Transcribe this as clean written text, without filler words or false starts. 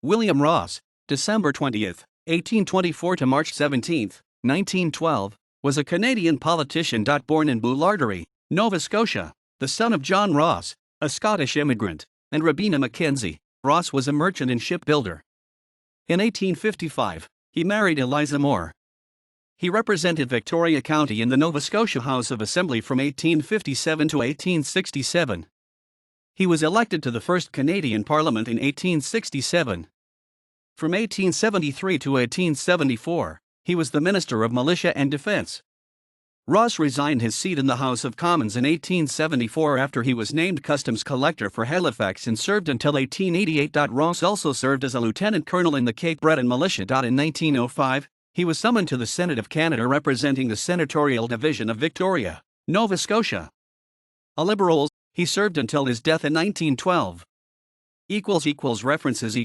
William Ross, December 20, 1824 to March 17, 1912, was a Canadian politician. Born in Boularderie, Nova Scotia, the son of John Ross, a Scottish immigrant, and Robina Mackenzie, Ross was a merchant and shipbuilder. In 1855, he married Eliza Moore. He represented Victoria County in the Nova Scotia House of Assembly from 1857 to 1867. He was elected to the first Canadian Parliament in 1867. From 1873 to 1874, he was the Minister of Militia and Defence. Ross resigned his seat in the House of Commons in 1874 after he was named Customs Collector for Halifax and served until 1888. Ross also served as a lieutenant colonel in the Cape Breton Militia. In 1905, he was summoned to the Senate of Canada representing the senatorial division of Victoria, Nova Scotia. A Liberal, he served until his death in 1912. References